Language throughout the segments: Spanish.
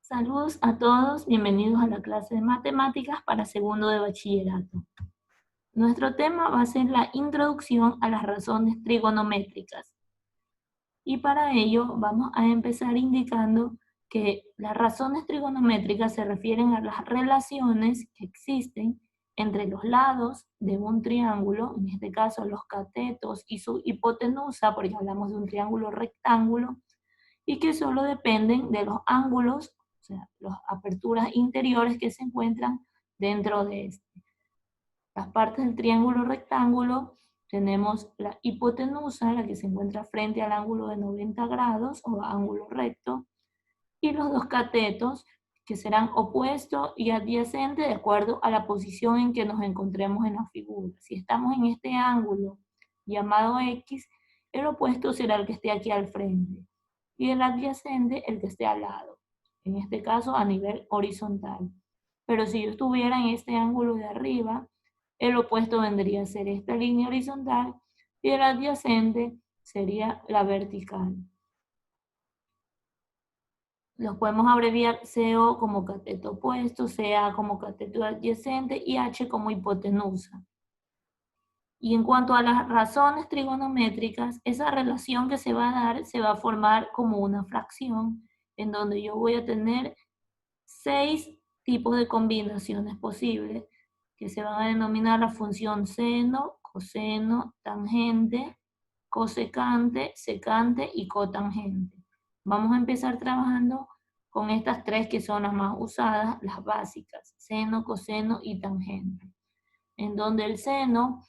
Saludos a todos, bienvenidos a la clase de matemáticas para segundo de bachillerato. Nuestro tema va a ser la introducción a las razones trigonométricas. Y para ello vamos a empezar indicando que las razones trigonométricas se refieren a las relaciones que existen entre los lados de un triángulo, en este caso los catetos y su hipotenusa, porque hablamos de un triángulo rectángulo, y que solo dependen de los ángulos, o sea, las aperturas interiores que se encuentran dentro de este. Las partes del triángulo rectángulo tenemos la hipotenusa, la que se encuentra frente al ángulo de 90 grados o ángulo recto, y los dos catetos, que serán opuestos y adyacentes de acuerdo a la posición en que nos encontremos en la figura. Si estamos en este ángulo llamado X, el opuesto será el que esté aquí al frente y el adyacente el que esté al lado, en este caso a nivel horizontal. Pero si yo estuviera en este ángulo de arriba, el opuesto vendría a ser esta línea horizontal y el adyacente sería la vertical. Los podemos abreviar CO como cateto opuesto, CA como cateto adyacente y H como hipotenusa. Y en cuanto a las razones trigonométricas, esa relación que se va a dar se va a formar como una fracción en donde yo voy a tener 6 tipos de combinaciones posibles que se van a denominar la función seno, coseno, tangente, cosecante, secante y cotangente. Vamos a empezar trabajando con estas tres que son las más usadas, las básicas, seno, coseno y tangente. En donde el seno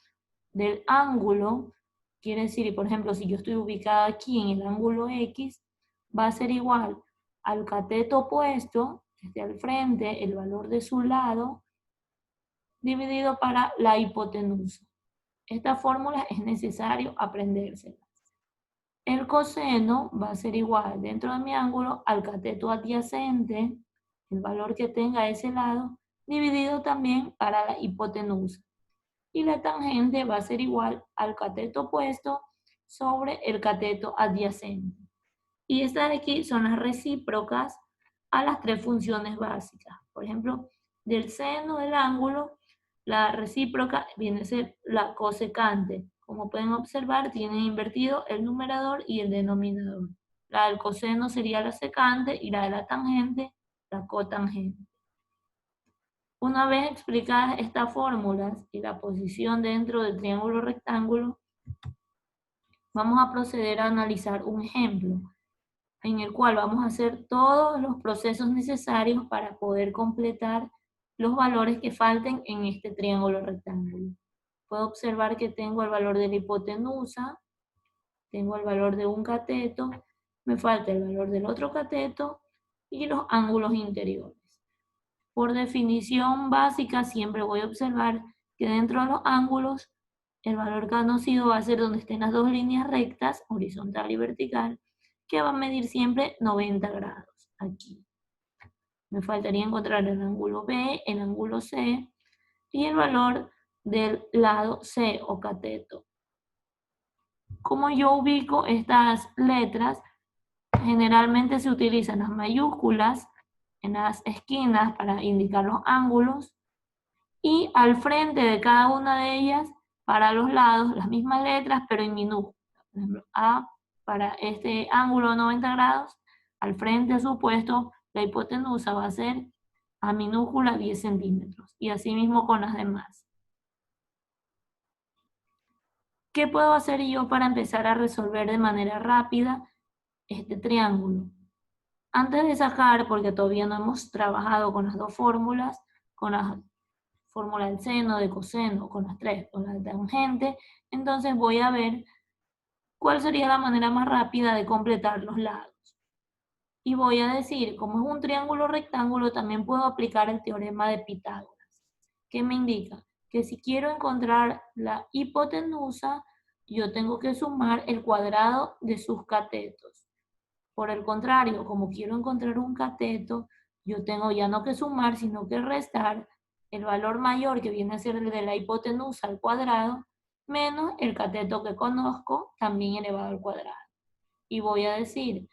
del ángulo, quiere decir, por ejemplo, si yo estoy ubicada aquí en el ángulo X, va a ser igual al cateto opuesto, que esté al frente, el valor de su lado, dividido para la hipotenusa. Esta fórmula es necesario aprendérsela. El coseno va a ser igual dentro de mi ángulo al cateto adyacente, el valor que tenga ese lado, dividido también para la hipotenusa. Y la tangente va a ser igual al cateto opuesto sobre el cateto adyacente. Y estas de aquí son las recíprocas a las tres funciones básicas. Por ejemplo, del seno del ángulo, la recíproca viene a ser la cosecante. Como pueden observar, tienen invertido el numerador y el denominador. La del coseno sería la secante y la de la tangente, la cotangente. Una vez explicadas estas fórmulas y la posición dentro del triángulo rectángulo, vamos a proceder a analizar un ejemplo en el cual vamos a hacer todos los procesos necesarios para poder completar los valores que falten en este triángulo rectángulo. Puedo observar que tengo el valor de la hipotenusa, tengo el valor de un cateto, me falta el valor del otro cateto y los ángulos interiores. Por definición básica, siempre voy a observar que dentro de los ángulos, el valor conocido va a ser donde estén las dos líneas rectas, horizontal y vertical, que va a medir siempre 90 grados, aquí. Me faltaría encontrar el ángulo B, el ángulo C, y el valor del lado C o cateto. Como yo ubico estas letras, generalmente se utilizan las mayúsculas en las esquinas para indicar los ángulos, y al frente de cada una de ellas, para los lados, las mismas letras, pero en minúsculas. Por ejemplo, A para este ángulo de 90 grados, al frente a su puesto, la hipotenusa va a ser A minúscula 10 centímetros. Y así mismo con las demás. ¿Qué puedo hacer yo para empezar a resolver de manera rápida este triángulo? Antes de sacar, porque todavía no hemos trabajado con las dos fórmulas, con la fórmula del seno, de coseno, con las tres, con la tangente, entonces voy a ver cuál sería la manera más rápida de completar los lados. Y voy a decir, como es un triángulo rectángulo, también puedo aplicar el teorema de Pitágoras. ¿Qué me indica? Que si quiero encontrar la hipotenusa, yo tengo que sumar el cuadrado de sus catetos. Por el contrario, como quiero encontrar un cateto, yo tengo ya no que sumar, sino que restar el valor mayor, que viene a ser el de la hipotenusa al cuadrado, menos el cateto que conozco, también elevado al cuadrado. Y voy a decir,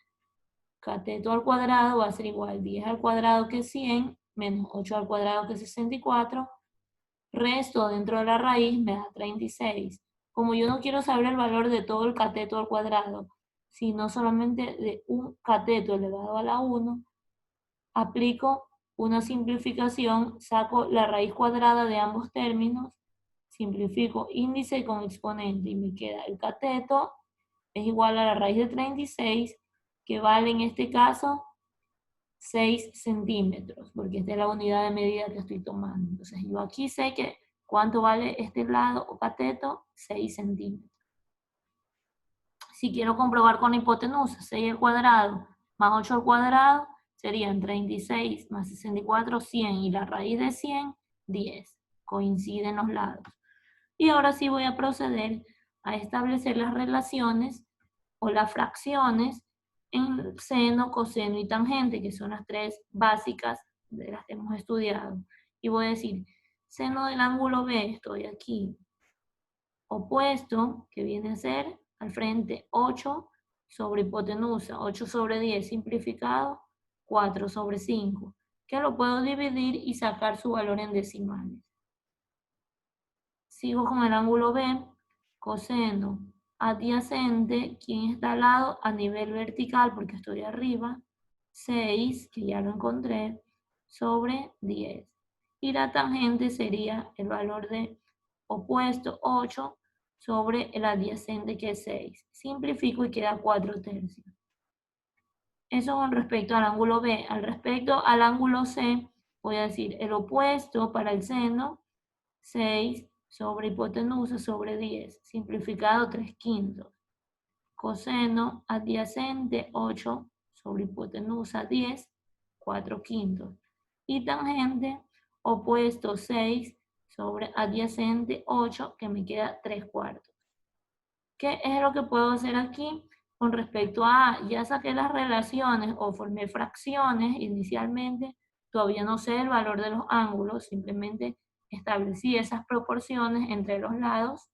cateto al cuadrado va a ser igual 10 al cuadrado que 100, menos 8 al cuadrado que 64, resto dentro de la raíz me da 36. Como yo no quiero saber el valor de todo el cateto al cuadrado, sino solamente de un cateto elevado a la 1, aplico una simplificación, saco la raíz cuadrada de ambos términos, simplifico índice con exponente y me queda el cateto es igual a la raíz de 36, que vale en este caso 6 centímetros, porque esta es la unidad de medida que estoy tomando. Entonces yo aquí sé que cuánto vale este lado o cateto, 6 centímetros. Si quiero comprobar con la hipotenusa, 6 al cuadrado más 8 al cuadrado serían 36 más 64, 100, y la raíz de 100, 10. Coinciden los lados. Y ahora sí voy a proceder a establecer las relaciones o las fracciones en seno, coseno y tangente, que son las tres básicas de las que hemos estudiado. Y voy a decir, seno del ángulo B, estoy aquí, opuesto, que viene a ser al frente 8 sobre hipotenusa, 8 sobre 10 simplificado, 4 sobre 5, que lo puedo dividir y sacar su valor en decimales. Sigo con el ángulo B, coseno adyacente, quien está al lado a nivel vertical, porque estoy arriba, 6, que ya lo encontré, sobre 10. Y la tangente sería el valor de opuesto, 8, sobre el adyacente, que es 6. Simplifico y queda 4 tercios. Eso con respecto al ángulo B. Al respecto al ángulo C, voy a decir el opuesto para el seno, 6 sobre hipotenusa sobre 10, simplificado 3/5. Coseno adyacente 8 sobre hipotenusa 10, 4/5. Y tangente opuesto 6 sobre adyacente 8, que me queda 3/4. ¿Qué es lo que puedo hacer aquí? Con respecto a, ya saqué las relaciones o formé fracciones inicialmente, todavía no sé el valor de los ángulos, simplemente establecí esas proporciones entre los lados.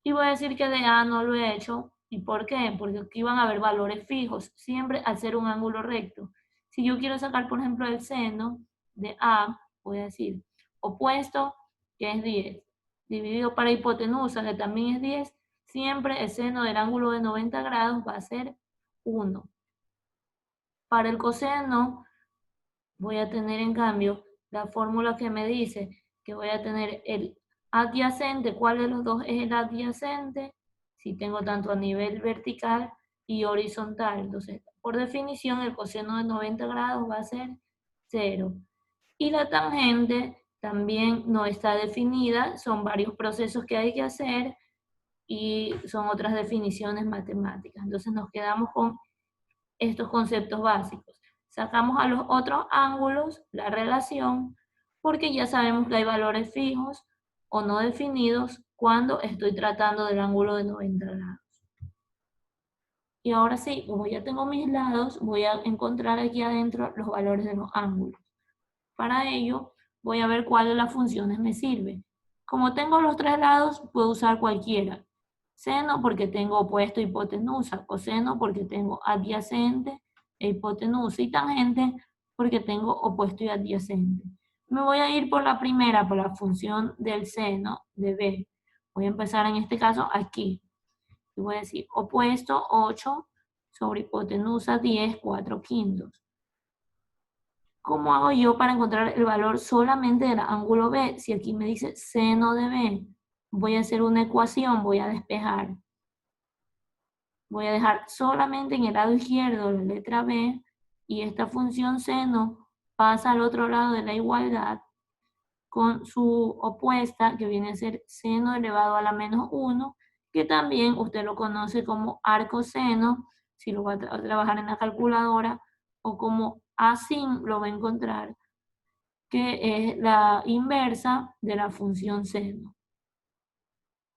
Y voy a decir que de A no lo he hecho. ¿Y por qué? Porque aquí van a haber valores fijos, siempre al ser un ángulo recto. Si yo quiero sacar, por ejemplo, el seno de A, voy a decir opuesto, que es 10, dividido para hipotenusa, que también es 10, siempre el seno del ángulo de 90 grados va a ser 1. Para el coseno, voy a tener en cambio la fórmula que me dice que voy a tener el adyacente. ¿Cuál de los dos es el adyacente? Si tengo tanto a nivel vertical y horizontal. Entonces, por definición, el coseno de 90 grados va a ser 0. Y la tangente también no está definida, son varios procesos que hay que hacer y son otras definiciones matemáticas. Entonces nos quedamos con estos conceptos básicos. Sacamos a los otros ángulos la relación, porque ya sabemos que hay valores fijos o no definidos cuando estoy tratando del ángulo de 90 grados. Y ahora sí, como ya tengo mis lados, voy a encontrar aquí adentro los valores de los ángulos. Para ello, voy a ver cuál de las funciones me sirve. Como tengo los tres lados, puedo usar cualquiera. Seno porque tengo opuesto e hipotenusa, coseno porque tengo adyacente e hipotenusa, y tangente porque tengo opuesto y adyacente. Me voy a ir por la primera, por la función del seno de B. Voy a empezar en este caso aquí. Y voy a decir opuesto 8 sobre hipotenusa 10, 4/5. ¿Cómo hago yo para encontrar el valor solamente del ángulo B? Si aquí me dice seno de B, voy a hacer una ecuación, voy a despejar. Voy a dejar solamente en el lado izquierdo la letra B, y esta función seno pasa al otro lado de la igualdad con su opuesta, que viene a ser seno elevado a la menos 1, que también usted lo conoce como arcoseno, si lo va a trabajar en la calculadora, o como asin lo va a encontrar, que es la inversa de la función seno.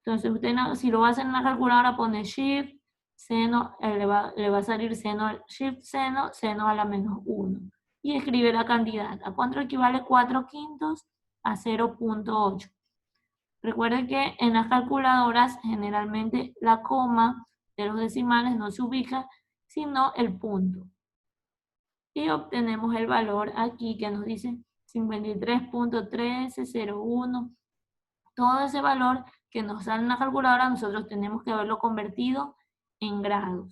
Entonces usted, si lo va a hacer en la calculadora, pone shift seno, le va a salir seno, shift seno, seno a la menos 1. Y escribe la cantidad. ¿A cuánto equivale 4/5? A 0.8. Recuerden que en las calculadoras generalmente la coma de los decimales no se ubica sino el punto. Y obtenemos el valor aquí que nos dice 53.1301. Todo ese valor que nos sale en la calculadora, nosotros tenemos que haberlo convertido en grados.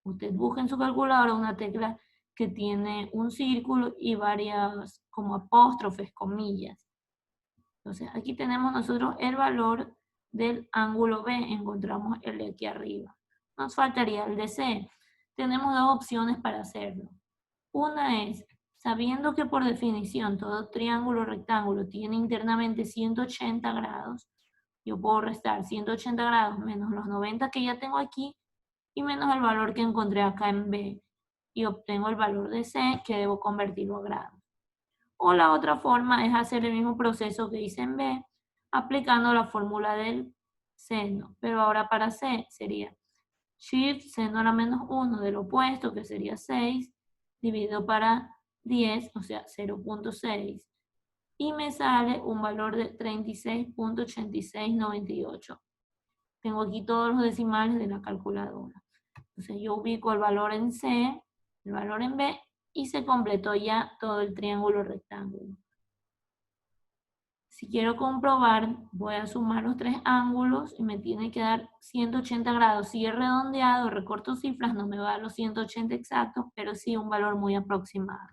Usted busca en su calculadora una tecla que tiene un círculo y varias como apóstrofes, comillas. Entonces aquí tenemos nosotros el valor del ángulo B, encontramos el de aquí arriba. Nos faltaría el de C. Tenemos dos opciones para hacerlo. Una es, sabiendo que por definición todo triángulo rectángulo tiene internamente 180 grados, yo puedo restar 180 grados menos los 90 que ya tengo aquí y menos el valor que encontré acá en B. Y obtengo el valor de C que debo convertirlo a grados. O la otra forma es hacer el mismo proceso que hice en B, aplicando la fórmula del seno. Pero ahora para C sería shift seno a la menos 1 del opuesto, que sería 6, dividido para 10, o sea, 0.6. Y me sale un valor de 36.8698. Tengo aquí todos los decimales de la calculadora. Entonces yo ubico el valor en C, el valor en B, y se completó ya todo el triángulo rectángulo. Si quiero comprobar, voy a sumar los tres ángulos y me tiene que dar 180 grados. Si es redondeado, recorto cifras, no me va a dar los 180 exactos, pero sí un valor muy aproximado.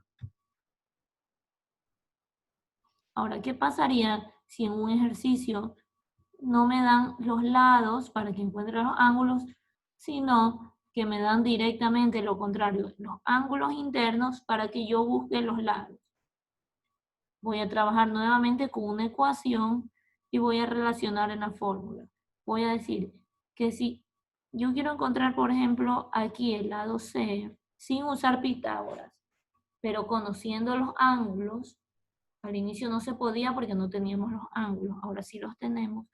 Ahora, ¿qué pasaría si en un ejercicio no me dan los lados para que encuentre los ángulos, sino que me dan directamente lo contrario, los ángulos internos para que yo busque los lados? Voy a trabajar nuevamente con una ecuación y voy a relacionar en la fórmula. Voy a decir que si yo quiero encontrar, por ejemplo, aquí el lado C, sin usar Pitágoras, pero conociendo los ángulos, al inicio no se podía porque no teníamos los ángulos, ahora sí los tenemos.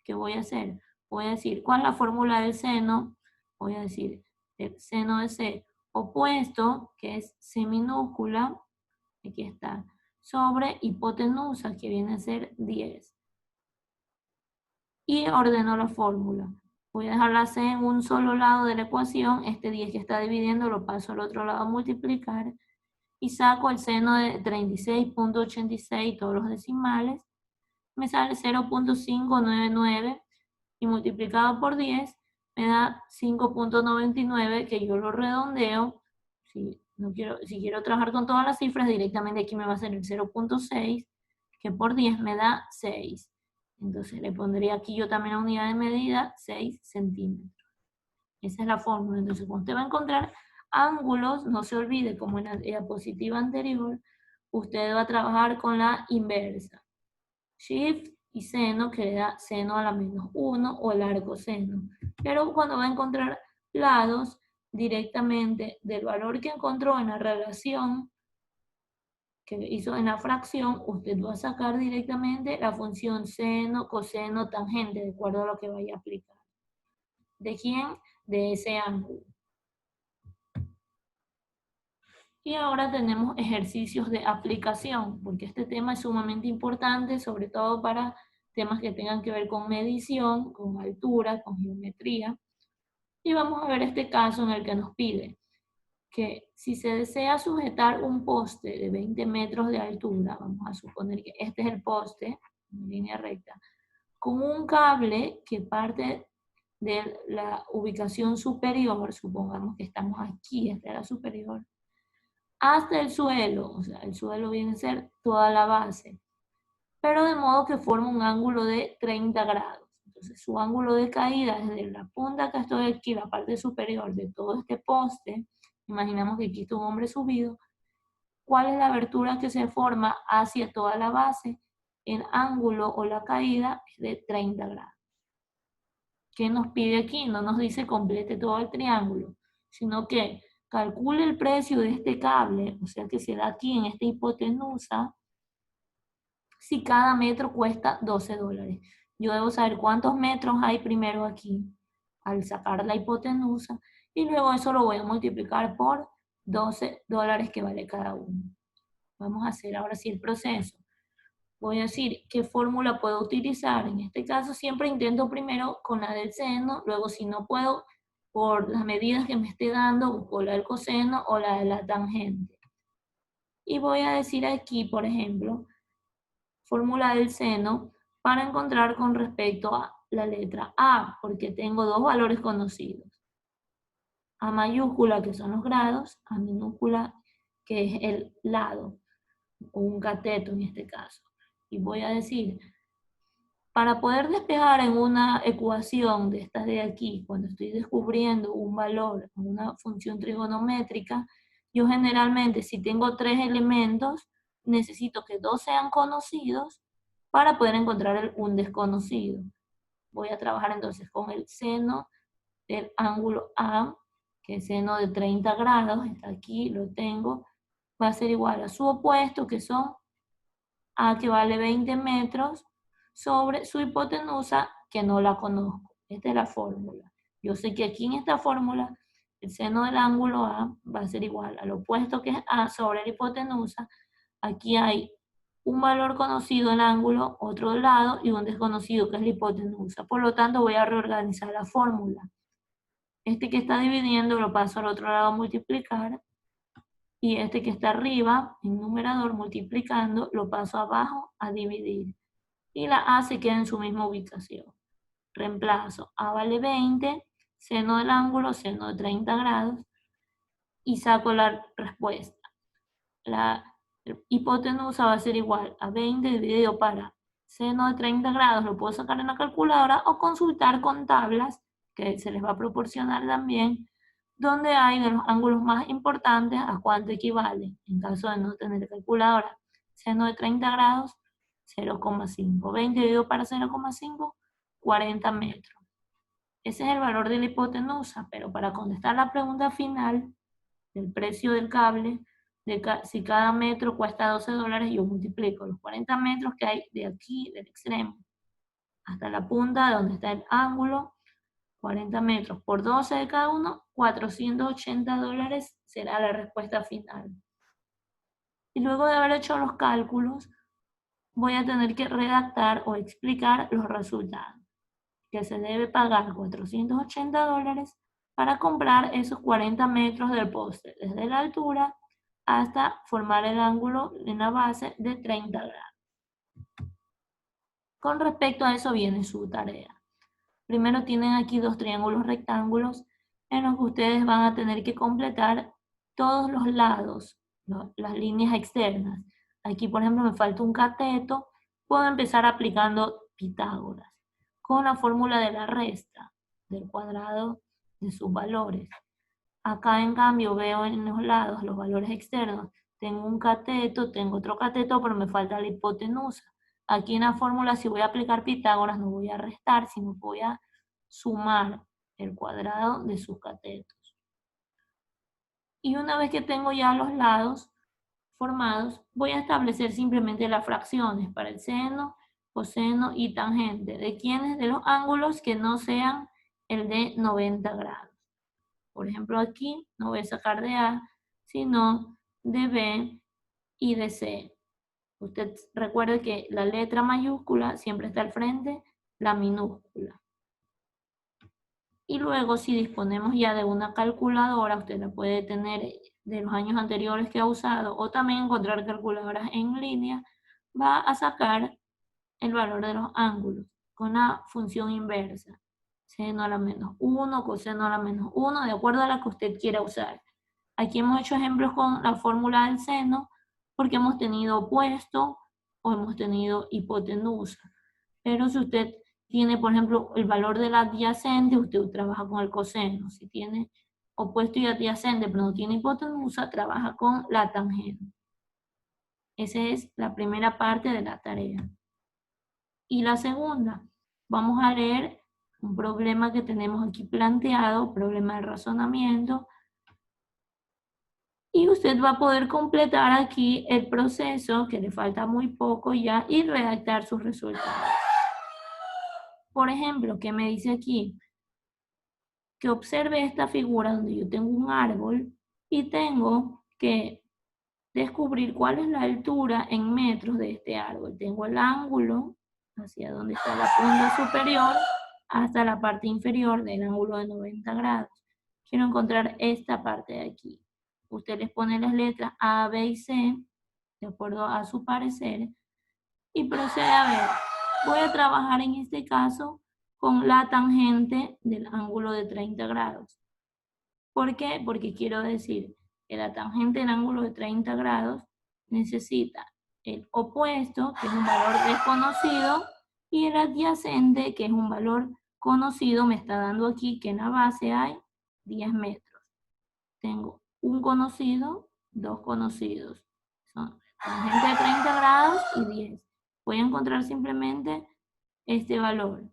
¿Qué voy a hacer? Voy a decir, ¿cuál es la fórmula del seno? Voy a decir, el seno de C opuesto, que es C minúscula, aquí está, sobre hipotenusa, que viene a ser 10. Y ordeno la fórmula. Voy a dejar la C en un solo lado de la ecuación, este 10 que está dividiendo lo paso al otro lado a multiplicar, y saco el seno de 36.86, todos los decimales, me sale 0.599, y multiplicado por 10 me da 5.99, que yo lo redondeo. Si quiero trabajar con todas las cifras, directamente aquí me va a salir 0.6, que por 10 me da 6. Entonces le pondría aquí yo también la unidad de medida, 6 centímetros. Esa es la fórmula. Entonces cuando usted va a encontrar ángulos, no se olvide, como en la diapositiva anterior, usted va a trabajar con la inversa. Shift y seno, que le da seno a la menos 1 o el arco seno. Pero cuando va a encontrar lados, directamente del valor que encontró en la relación que hizo en la fracción, usted va a sacar directamente la función seno, coseno, tangente, de acuerdo a lo que vaya a aplicar. ¿De quién? De ese ángulo. Y ahora tenemos ejercicios de aplicación, porque este tema es sumamente importante, sobre todo para temas que tengan que ver con medición, con altura, con geometría. Y vamos a ver este caso en el que nos pide que si se desea sujetar un poste de 20 metros de altura, vamos a suponer que este es el poste, en línea recta, con un cable que parte de la ubicación superior, supongamos que estamos aquí, esta es la superior, hasta el suelo, o sea, el suelo viene a ser toda la base, pero de modo que forma un ángulo de 30 grados. Entonces su ángulo de caída desde la punta que estoy aquí, la parte superior de todo este poste, imaginamos que aquí está un hombre subido, ¿cuál es la abertura que se forma hacia toda la base? El ángulo o la caída es de 30 grados. ¿Qué nos pide aquí? No nos dice complete todo el triángulo, sino que calcule el precio de este cable, o sea que se da aquí en esta hipotenusa, si cada metro cuesta $12. Yo debo saber cuántos metros hay primero aquí, al sacar la hipotenusa, y luego eso lo voy a multiplicar por $12 que vale cada uno. Vamos a hacer ahora sí el proceso. Voy a decir qué fórmula puedo utilizar. En este caso siempre intento primero con la del seno, luego si no puedo por las medidas que me esté dando, busco la del coseno o la de la tangente. Y voy a decir aquí, por ejemplo, fórmula del seno para encontrar con respecto a la letra A, porque tengo dos valores conocidos. A mayúscula, que son los grados, A minúscula, que es el lado, o un cateto en este caso. Y voy a decir, para poder despejar en una ecuación de estas de aquí, cuando estoy descubriendo un valor en una función trigonométrica, yo generalmente, si tengo 3 elementos, necesito que 2 sean conocidos para poder encontrar un desconocido. Voy a trabajar entonces con el seno del ángulo A, que es seno de 30 grados, está aquí, lo tengo, va a ser igual a su opuesto, que son A, que vale 20 metros, sobre su hipotenusa, que no la conozco. Esta es la fórmula. Yo sé que aquí en esta fórmula, el seno del ángulo A va a ser igual al opuesto, que es A, sobre la hipotenusa. Aquí hay un valor conocido en el ángulo, otro lado, y un desconocido, que es la hipotenusa. Por lo tanto, voy a reorganizar la fórmula. Este que está dividiendo lo paso al otro lado a multiplicar, y este que está arriba, en numerador, multiplicando, lo paso abajo a dividir. Y la A se queda en su misma ubicación. Reemplazo, A vale 20, seno del ángulo, seno de 30 grados, y saco la respuesta. La hipotenusa va a ser igual a 20 dividido para seno de 30 grados, lo puedo sacar en la calculadora o consultar con tablas, que se les va a proporcionar también, donde hay de los ángulos más importantes a cuánto equivale, en caso de no tener calculadora. Seno de 30 grados, 0,5. 20 dividido para 0,5, 40 metros. Ese es el valor de la hipotenusa, pero para contestar la pregunta final del precio del cable, si cada metro cuesta $12, yo multiplico los 40 metros que hay de aquí, del extremo, hasta la punta donde está el ángulo, 40 metros por 12 de cada uno, $480 será la respuesta final. Y luego de haber hecho los cálculos, voy a tener que redactar o explicar los resultados. Que se debe pagar $480 para comprar esos 40 metros del poste, desde la altura hasta formar el ángulo en la base de 30 grados. Con respecto a eso viene su tarea. Primero tienen aquí dos triángulos rectángulos en los que ustedes van a tener que completar todos los lados, las líneas externas. Aquí, por ejemplo, me falta un cateto, puedo empezar aplicando Pitágoras con la fórmula de la resta del cuadrado de sus valores. Acá, en cambio, veo en los lados los valores externos. Tengo un cateto, tengo otro cateto, pero me falta la hipotenusa. Aquí en la fórmula, si voy a aplicar Pitágoras, no voy a restar, sino voy a sumar el cuadrado de sus catetos. Y una vez que tengo ya los lados formados, voy a establecer simplemente las fracciones para el seno, coseno y tangente. ¿De quiénes? De los ángulos que no sean el de 90 grados. Por ejemplo, aquí no voy a sacar de A, sino de B y de C. Usted recuerde que la letra mayúscula siempre está al frente, la minúscula. Y luego, si disponemos ya de una calculadora, usted la puede tener de los años anteriores que ha usado, o también encontrar calculadoras en línea, va a sacar el valor de los ángulos con la función inversa. Seno a la menos 1, coseno a la menos 1, de acuerdo a la que usted quiera usar. Aquí hemos hecho ejemplos con la fórmula del seno, porque hemos tenido opuesto o hemos tenido hipotenusa. Pero si usted tiene, por ejemplo, el valor del adyacente, usted trabaja con el coseno. Si tiene opuesto y adyacente, pero no tiene hipotenusa, trabaja con la tangente. Esa es la primera parte de la tarea. Y la segunda, vamos a leer un problema que tenemos aquí planteado, problema de razonamiento, y usted va a poder completar aquí el proceso, que le falta muy poco ya, y redactar sus resultados. Por ejemplo, ¿qué me dice aquí? Que observe esta figura donde yo tengo un árbol y tengo que descubrir cuál es la altura en metros de este árbol. Tengo el ángulo hacia donde está la punta superior hasta la parte inferior del ángulo de 90 grados. quiero encontrar esta parte de aquí. Usted les pone las letras A, B y C, de acuerdo a su parecer, y procede a ver. Voy a trabajar en este caso con la tangente del ángulo de 30 grados. ¿Por qué? Porque quiero decir que la tangente del ángulo de 30 grados necesita el opuesto, que es un valor desconocido, y el adyacente, que es un valor conocido, me está dando aquí que en la base hay 10 metros. Tengo un conocido, dos conocidos. Son tangente de 30 grados y 10. Voy a encontrar simplemente este valor.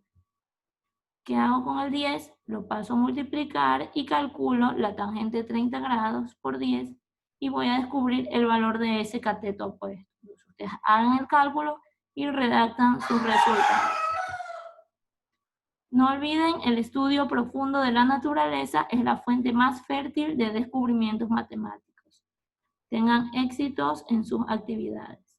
¿Qué hago con el 10? Lo paso a multiplicar y calculo la tangente de 30 grados por 10 y voy a descubrir el valor de ese cateto opuesto. Entonces, ustedes hagan el cálculo y redactan sus resultados. No olviden, el estudio profundo de la naturaleza es la fuente más fértil de descubrimientos matemáticos. Tengan éxitos en sus actividades.